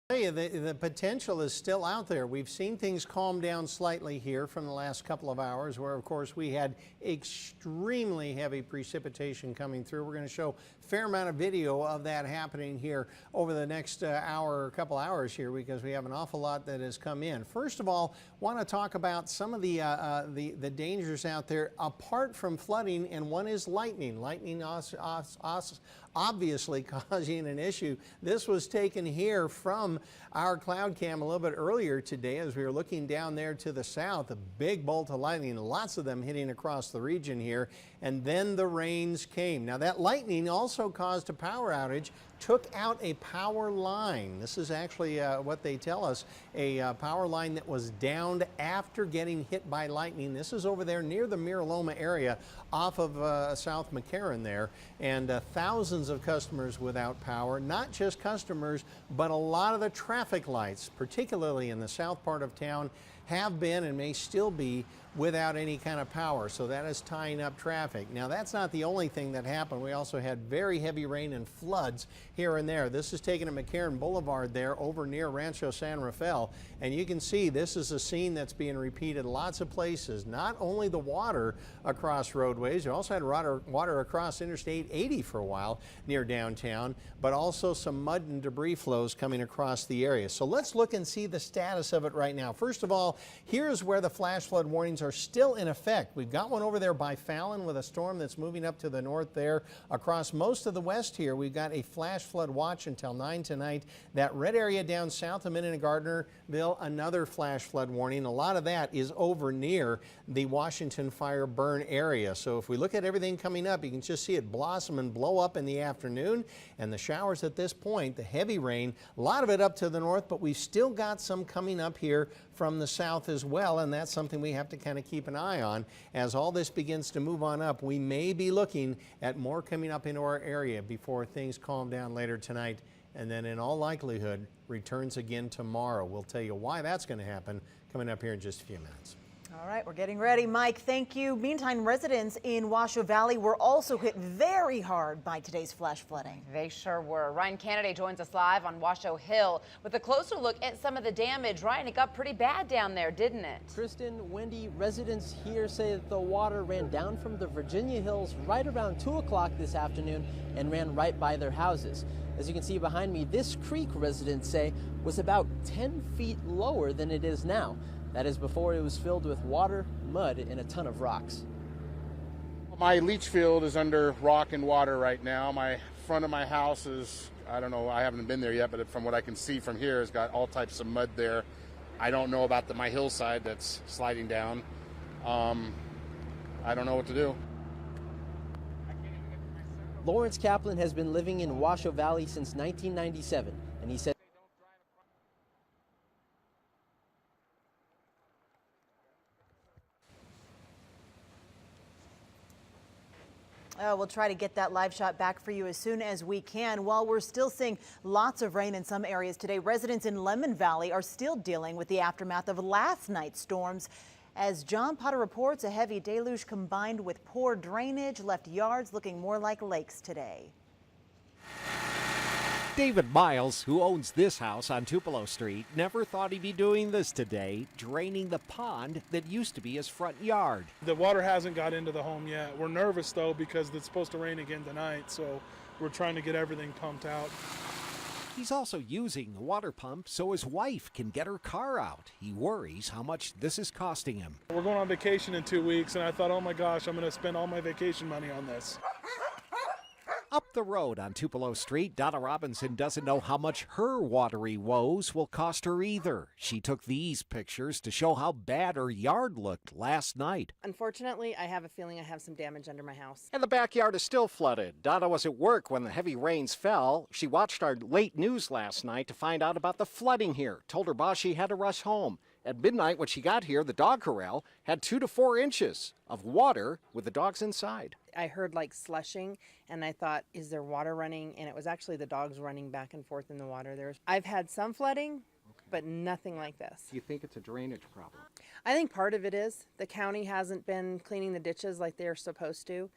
The potential is still out there. We've seen things calm down slightly here from the last couple of hours, where of course we had extremely heavy precipitation coming through. We're going to show a fair amount of video of that happening here over the next hour or couple hours here, because we have an awful lot that has come in. First of all, want to talk about some of the dangers out there apart from flooding, and one is lightning. Lightning obviously causing an issue. This was taken here from our cloud cam a little bit earlier today as we were looking down there to the south. A big bolt of lightning, lots of them hitting across the region here, and then the rains came. Now that lightning also caused a power outage, took out a power line. This is actually what they tell us, a power line that was downed after getting hit by lightning. This is over there near the Miraloma area off of South McCarran there, and thousands of customers without power. Not just customers, but a lot of the traffic lights, particularly in the south part of town, have been and may still be without any kind of power. So that is tying up traffic. Now that's not the only thing that happened. We also had very heavy rain and floods here and there. This is taken at McCarran Boulevard there over near Rancho San Rafael, and you can see this is a scene that's being repeated lots of places. Not only the water across roadways, you also had water across Interstate 80 for a while near downtown, but also some mud and debris flows coming across the area. So let's look and see the status of it right now. First of all, here's where the flash flood warnings are still in effect. We've got one over there by Fallon with a storm that's moving up to the north there. Across most of the west here, we've got a flash flood watch until 9 tonight. That red area down south of Minden and Gardnerville, another flash flood warning. A lot of that is over near the Washington fire burn area. So if we look at everything coming up, you can just see it blossom and blow up in the afternoon. And the showers at this point, the heavy rain, a lot of it up to the north, but we've still got some coming up here from the south as well, and that's something we have to kind of keep an eye on. As all this begins to move on up, we may be looking at more coming up into our area before things calm down later tonight, and then in all likelihood returns again tomorrow. We'll tell you why that's going to happen coming up here in just a few minutes. All right, we're getting ready. Mike, thank you. Meantime, residents in Washoe Valley were also hit very hard by today's flash flooding. They sure were. Ryan Kennedy joins us live on Washoe Hill with a closer look at some of the damage. Ryan, it got pretty bad down there, didn't it? Kristen, Wendy, residents here say that the water ran down from the Virginia Hills right around 2 o'clock this afternoon and ran right by their houses. As you can see behind me, this creek, residents say, was about 10 feet lower than it is now. That is before it was filled with water, mud, and a ton of rocks. My leach field is under rock and water right now. My front of my house is, I don't know, I haven't been there yet, but from what I can see from here, it's got all types of mud there. I don't know about my hillside that's sliding down. I don't know what to do. Lawrence Kaplan has been living in Washoe Valley since 1997, and he said We'll try to get that live shot back for you as soon as we can. While we're still seeing lots of rain in some areas today, residents in Lemon Valley are still dealing with the aftermath of last night's storms. As John Potter reports, a heavy deluge combined with poor drainage left yards looking more like lakes today. David Miles, who owns this house on Tupelo Street, never thought he'd be doing this today, draining the pond that used to be his front yard. The water hasn't got into the home yet. We're nervous though because it's supposed to rain again tonight, so we're trying to get everything pumped out. He's also using the water pump so his wife can get her car out. He worries how much this is costing him. We're going on vacation in 2 weeks, and I thought, oh my gosh, I'm going to spend all my vacation money on this. Up the road on Tupelo Street, Donna Robinson doesn't know how much her watery woes will cost her either. She took these pictures to show how bad her yard looked last night. Unfortunately, I have a feeling I have some damage under my house. And the backyard is still flooded. Donna was at work when the heavy rains fell. She watched our late news last night to find out about the flooding here. Told her boss she had to rush home. At midnight when she got here, the dog corral had 2 to 4 inches of water with the dogs inside. I heard like slushing and I thought, is there water running? And it was actually the dogs running back and forth in the water. I've had some flooding, but nothing like this. Do you think it's a drainage problem? I think part of it is the county hasn't been cleaning the ditches like they're supposed to.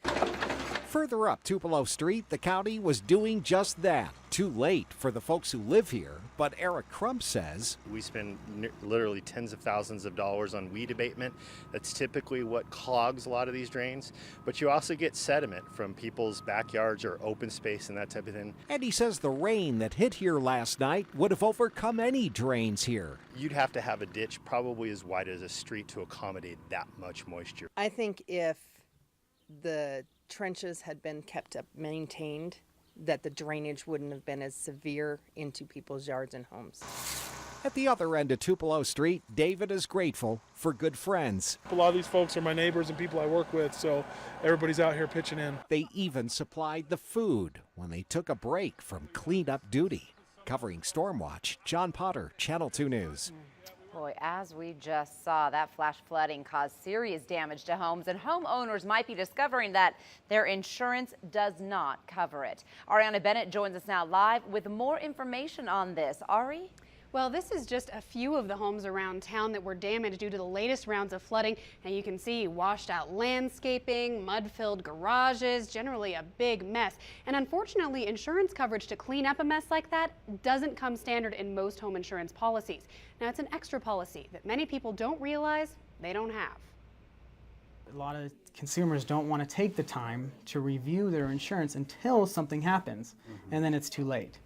Further up Tupelo Street, the county was doing just that. too late for the folks who live here, but Eric Crump says we spend literally tens of thousands of dollars on weed abatement. That's typically what clogs a lot of these drains. But you also get sediment from people's backyards or open space and that type of thing. And he says the rain that hit here last night would have overcome any drains here. You'd have to have a ditch probably as wide as a street to accommodate that much moisture. I think if the trenches had been kept up, maintained, that the drainage wouldn't have been as severe into people's yards and homes. At the other end of Tupelo Street, David is grateful for good friends. A lot of these folks are my neighbors and people I work with, so everybody's out here pitching in. They even supplied the food when they took a break from cleanup duty. Covering Stormwatch, John Potter, Channel 2 News. Boy, as we just saw, that flash flooding caused serious damage to homes, and homeowners might be discovering that their insurance does not cover it. Ariana Bennett joins us now live with more information on this. Ari? Well, this is just a few of the homes around town that were damaged due to the latest rounds of flooding. And you can see washed out landscaping, mud-filled garages, generally a big mess. And unfortunately, insurance coverage to clean up a mess like that doesn't come standard in most home insurance policies. Now, it's an extra policy that many people don't realize they don't have. A lot of consumers don't want to take the time to review their insurance until something happens, and then it's too late.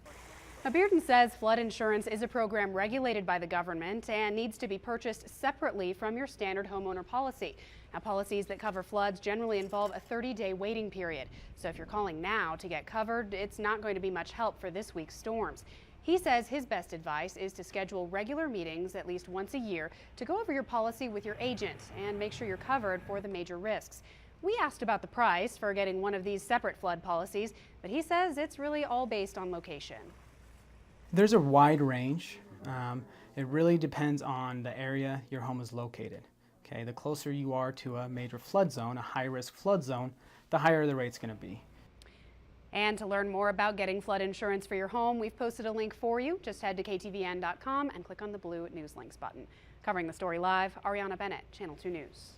Now, Bearden says flood insurance is a program regulated by the government and needs to be purchased separately from your standard homeowner policy. Now, policies that cover floods generally involve a 30-day waiting period. So if you're calling now to get covered, it's not going to be much help for this week's storms. He says his best advice is to schedule regular meetings at least once a year to go over your policy with your agent and make sure you're covered for the major risks. We asked about the price for getting one of these separate flood policies, but he says it's really all based on location. There's a wide range. It really depends on the area your home is located. Okay, the closer you are to a major flood zone, a high-risk flood zone, the higher the rate's going to be. And to learn more about getting flood insurance for your home, we've posted a link for you. Just head to KTVN.com and click on the blue News Links button. Covering the story live, Ariana Bennett, Channel 2 News.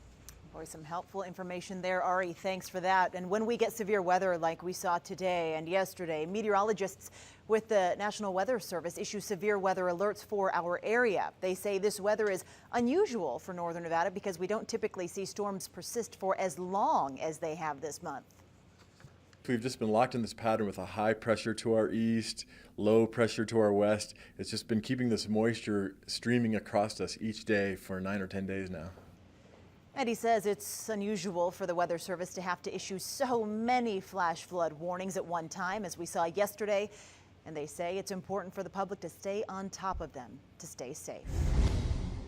Boy, some helpful information there, Ari. Thanks for that. And when we get severe weather like we saw today and yesterday, meteorologists with the National Weather Service issue severe weather alerts for our area. They say this weather is unusual for northern Nevada because we don't typically see storms persist for as long as they have this month. We've just been locked in this pattern with a high pressure to our east, low pressure to our west. It's just been keeping this moisture streaming across us each day for 9 or 10 days now. And he says it's unusual for the Weather Service to have to issue so many flash flood warnings at one time, as we saw yesterday. And they say it's important for the public to stay on top of them to stay safe.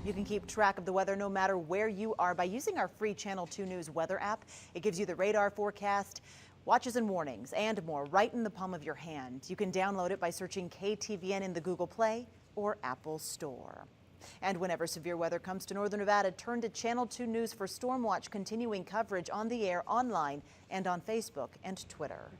You can keep track of the weather no matter where you are by using our free Channel 2 News weather app. It gives you the radar forecast, watches and warnings, and more right in the palm of your hand. You can download it by searching KTVN in the Google Play or Apple Store. And whenever severe weather comes to northern Nevada, turn to Channel 2 News for Stormwatch continuing coverage on the air, online, and on Facebook and Twitter.